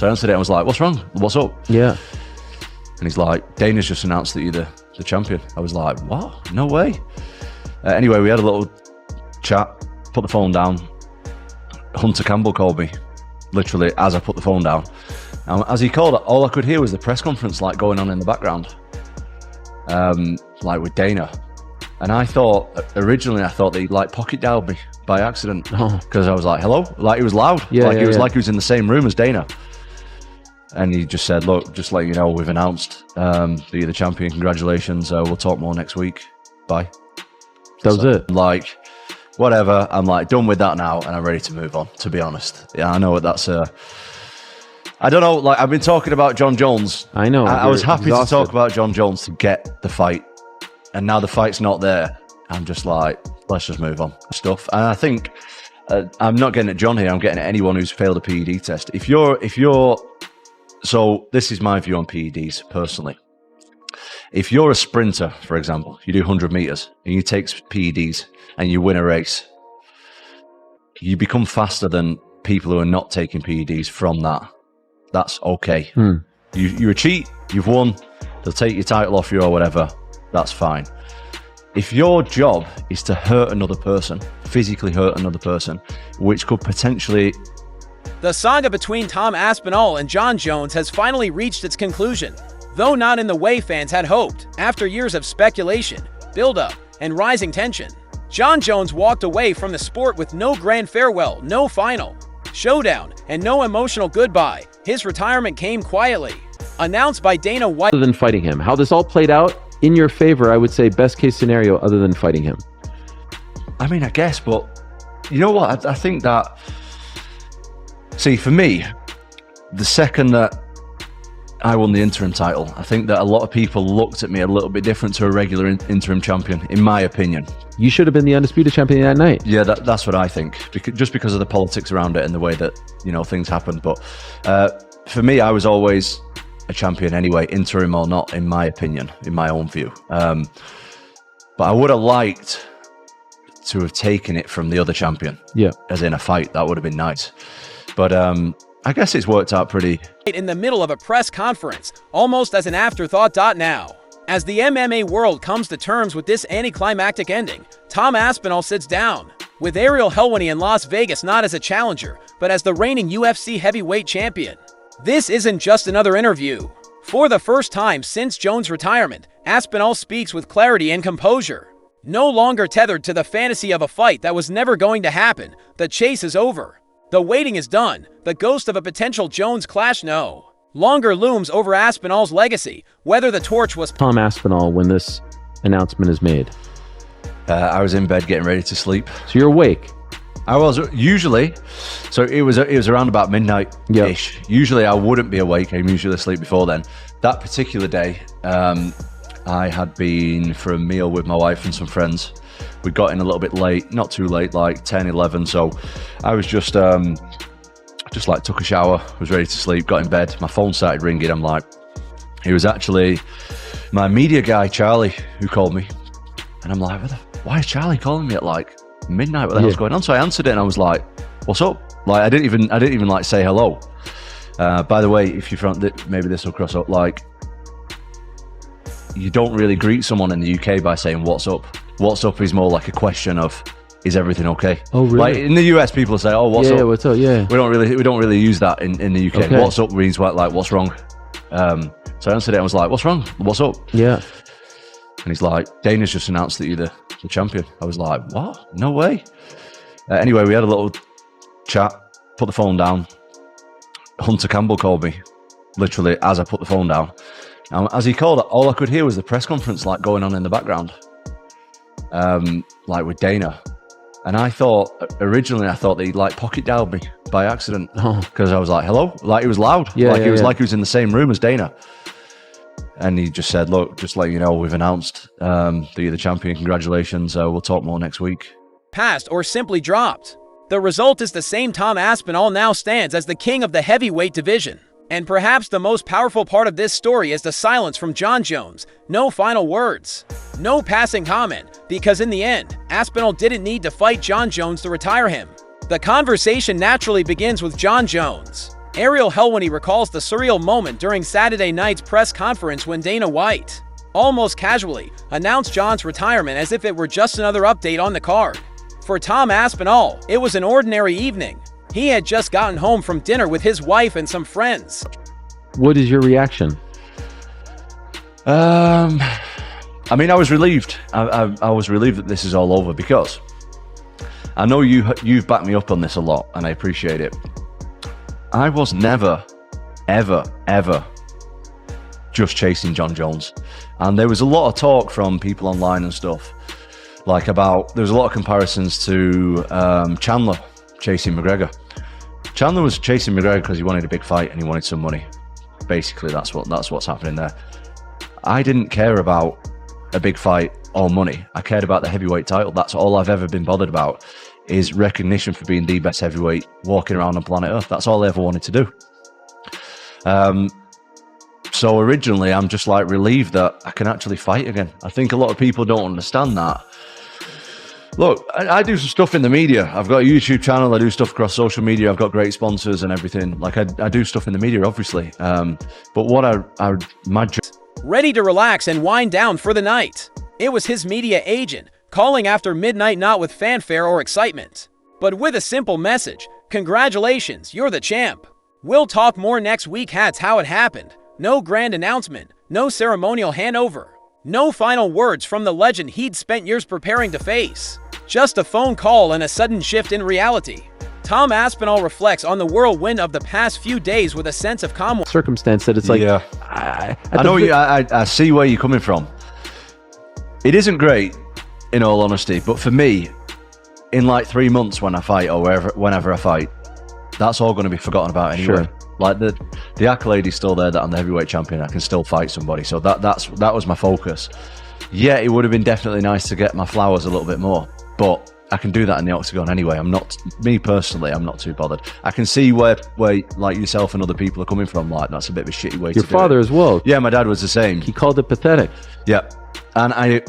So I answered it and was like, what's wrong? What's up? Yeah. And he's like, Dana's just announced that you're the champion. I was like, what? No way. Anyway, we had a little chat, put the phone down. Hunter Campbell called me, literally as I put the phone down. And as he called, all I could hear was the press conference like going on in the background, like with Dana. And I thought, originally I thought that he like pocket dialed me by accident, because I was like, hello? Like it was loud. Yeah, like yeah, it was yeah. like he was in the same room as Dana. And he just said, look, just letting you know, we've announced that you're the champion. Congratulations. We'll talk more next week. Bye. That was it. Like, whatever. I'm like done with that now, and I'm ready to move on, to be honest. Yeah, I know what that's I don't know, like I've been talking about Jon Jones. I know. I was happy exhausted. to talk about Jon Jones to get the fight. And now the fight's not there. I'm just like, let's just move on. Stuff. And I think I'm not getting at Jon here, I'm getting at anyone who's failed a PED test. If you're so this is my view on PEDs personally. If you're a sprinter, for example, you do 100 meters and you take PEDs and you win a race, you become faster than people who are not taking PEDs from that. That's okay. You're a cheat, you've won, they'll take your title off you or whatever, that's fine. If your job is to hurt another person, physically hurt another person, which could potentially... The saga between Tom Aspinall and Jon Jones has finally reached its conclusion, though not in the way fans had hoped. After years of speculation, build-up, and rising tension, Jon Jones walked away from the sport with no grand farewell, no final showdown, and no emotional goodbye. His retirement came quietly, announced by Dana White. Other than fighting him, how this all played out in your favor, I would say best case scenario other than fighting him. I mean, I guess, but you know what? I think that, see, for me, the second that I won the interim title, I think that a lot of people looked at me a little bit different to a regular interim champion, in my opinion. You should have been the undisputed champion that night. Yeah, that's what I think, just because of the politics around it and the way that, you know, things happened. But for me, I was always a champion anyway, interim or not, in my opinion, in my own view. But I would have liked to have taken it from the other champion, as in a fight. That would have been nice. But I guess it's worked out pretty. In the middle of a press conference, almost as an afterthought. Now, as the MMA world comes to terms with this anticlimactic ending, Tom Aspinall sits down with Ariel Helwani in Las Vegas, not as a challenger, but as the reigning UFC heavyweight champion. This isn't just another interview. For the first time since Jones' retirement, Aspinall speaks with clarity and composure. No longer tethered to the fantasy of a fight that was never going to happen, the chase is over. The waiting is done. The ghost of a potential Jones clash no longer looms over Aspinall's legacy, whether the torch was... Tom Aspinall, when this announcement is made. I was in bed getting ready to sleep. So you're awake. I was usually, so it was around about midnight-ish. Yep. Usually I wouldn't be awake. I'm usually asleep before then. That particular day, I had been for a meal with my wife and some friends. We got in a little bit late, not too late, like 10, 11. So I was just like took a shower, was ready to sleep, got in bed. My phone started ringing. I'm like, it was actually my media guy, Charlie, who called me. And I'm like, why is Charlie calling me at like midnight? What the hell's going on? So I answered it and I was like, what's up? Like, I didn't even like say hello. By the way, if you front, maybe this will cross up, like, you don't really greet someone in the UK by saying what's up. What's up is more like a question of, is everything okay? Oh, really? Like in the US, people say, oh, what's up? Yeah, what's up? Yeah. We don't really use that in the UK. Okay. What's up means like what's wrong. So I answered it and was like, what's wrong? What's up? Yeah. And he's like, Dana's just announced that you're the champion. I was like, what? No way. Anyway, we had a little chat, put the phone down. Hunter Campbell called me, literally as I put the phone down. And as he called, all I could hear was the press conference like going on in the background, like with Dana. And I thought, originally I thought that he like pocket dialed me by accident, because I was like, hello? Like it was loud. Like it was like he was in the same room as Dana. And he just said, look, just letting you know, we've announced that you're the champion. Congratulations. We'll talk more next week. Passed or simply dropped. The result is the same. Tom Aspinall now stands as the king of the heavyweight division. And perhaps the most powerful part of this story is the silence from Jon Jones. No final words. No passing comment. Because in the end, Aspinall didn't need to fight Jon Jones to retire him. The conversation naturally begins with Jon Jones. Ariel Helwani recalls the surreal moment during Saturday night's press conference when Dana White, almost casually, announced Jon's retirement as if it were just another update on the card. For Tom Aspinall, it was an ordinary evening. He had just gotten home from dinner with his wife and some friends. What is your reaction? I mean, I was relieved. I was relieved that this is all over, because I know you've backed me up on this a lot, and I appreciate it. I was never, ever, ever just chasing Jon Jones. And there was a lot of talk from people online and stuff, like there was a lot of comparisons to Chandler chasing McGregor. Chandler was chasing McGregor because he wanted a big fight and he wanted some money. Basically, that's what's happening there. I didn't care about a big fight or money. I cared about the heavyweight title. That's all I've ever been bothered about, is recognition for being the best heavyweight walking around on planet Earth. That's all I ever wanted to do. So originally, I'm just like relieved that I can actually fight again. I think a lot of people don't understand that. Look, I do some stuff in the media. I've got a YouTube channel. I do stuff across social media. I've got great sponsors and everything. Like I do stuff in the media, obviously. But what my ready to relax and wind down for the night. It was his media agent calling after midnight, not with fanfare or excitement, but with a simple message: congratulations, you're the champ. We'll talk more next week. That's how it happened. No grand announcement, no ceremonial handover, no final words from the legend he'd spent years preparing to face. Just a phone call and a sudden shift in reality. Tom Aspinall reflects on the whirlwind of the past few days with a sense of calm circumstance that it's like, yeah. I see where you're coming from. It isn't great, in all honesty, but for me, in like 3 months when I fight, or whenever I fight, that's all going to be forgotten about anyway. Sure. Like the accolade is still there that I'm the heavyweight champion. I can still fight somebody. So that was my focus. Yeah, it would have been definitely nice to get my flowers a little bit more, but I can do that in the octagon anyway. Me personally, I'm not too bothered. I can see where like yourself and other people are coming from. Like, that's a bit of a shitty way to do it. Your father as well. Yeah, my dad was the same. He called it pathetic. Yeah, and I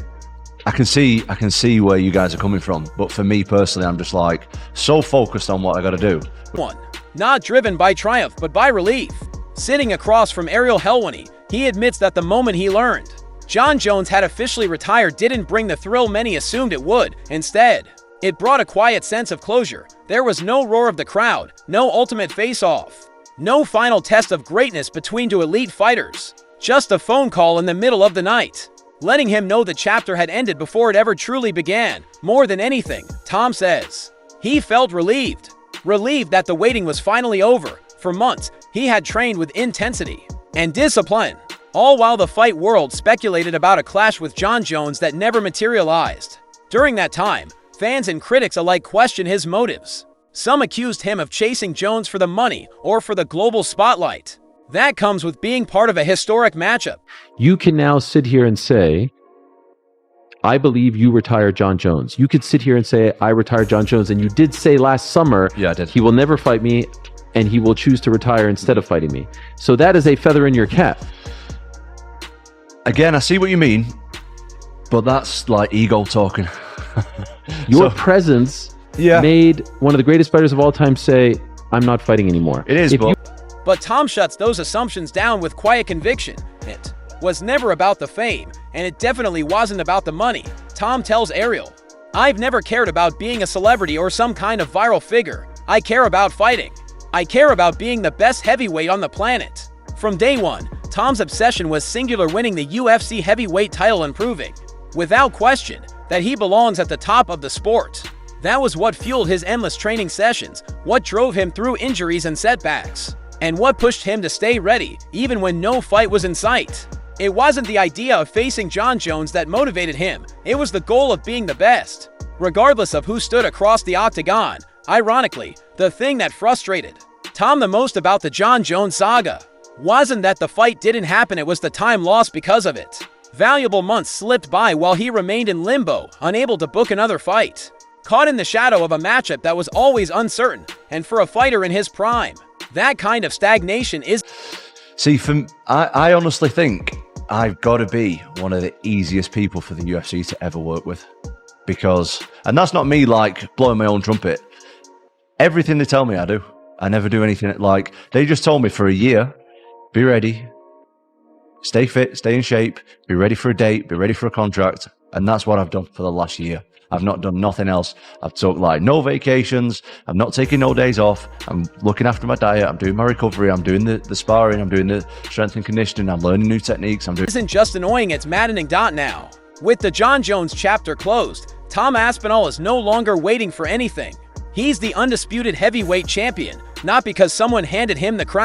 can see where you guys are coming from. But for me personally, I'm just like so focused on what I got to do. One, not driven by triumph, but by relief. Sitting across from Ariel Helwani, he admits that the moment he learned Jon Jones had officially retired didn't bring the thrill many assumed it would. Instead, it brought a quiet sense of closure. There was no roar of the crowd, no ultimate face-off, no final test of greatness between two elite fighters. Just a phone call in the middle of the night, letting him know the chapter had ended before it ever truly began. More than anything, Tom says, he felt relieved. Relieved that the waiting was finally over. For months, he had trained with intensity and discipline, all while the fight world speculated about a clash with Jon Jones that never materialized. During that time, fans and critics alike questioned his motives. Some accused him of chasing Jones for the money or for the global spotlight. That comes with being part of a historic matchup. You can now sit here and say, I believe you retired Jon Jones. You could sit here and say, I retired Jon Jones. And you did say last summer, yeah, I did. He will never fight me and he will choose to retire instead of fighting me. So that is a feather in your cap. Again, I see what you mean, but that's like ego talking. Your presence made one of the greatest fighters of all time say, I'm not fighting anymore. It is, but Tom shuts those assumptions down with quiet conviction. It was never about the fame, and it definitely wasn't about the money. Tom tells Ariel, I've never cared about being a celebrity or some kind of viral figure. I care about fighting. I care about being the best heavyweight on the planet. From day one, Tom's obsession was singular, winning the UFC heavyweight title and proving, without question, that he belongs at the top of the sport. That was what fueled his endless training sessions, what drove him through injuries and setbacks, and what pushed him to stay ready, even when no fight was in sight. It wasn't the idea of facing Jon Jones that motivated him, it was the goal of being the best, regardless of who stood across the octagon. Ironically, the thing that frustrated Tom the most about the Jon Jones saga wasn't that the fight didn't happen, it was the time lost because of it. Valuable months slipped by while he remained in limbo, unable to book another fight. Caught in the shadow of a matchup that was always uncertain, and for a fighter in his prime, that kind of stagnation is... See, I honestly think I've got to be one of the easiest people for the UFC to ever work with. Because, and that's not me like blowing my own trumpet, everything they tell me I do. I never do anything like, they just told me for a year, be ready, stay fit, stay in shape, be ready for a date, be ready for a contract. And that's what I've done for the last year. I've not done nothing else. I've took like no vacations. I'm not taking no days off. I'm looking after my diet. I'm doing my recovery. I'm doing the sparring. I'm doing the strength and conditioning. I'm learning new techniques. Isn't just annoying, it's maddening. Now, with the Jon Jones chapter closed, Tom Aspinall is no longer waiting for anything. He's the undisputed heavyweight champion, not because someone handed him the crown.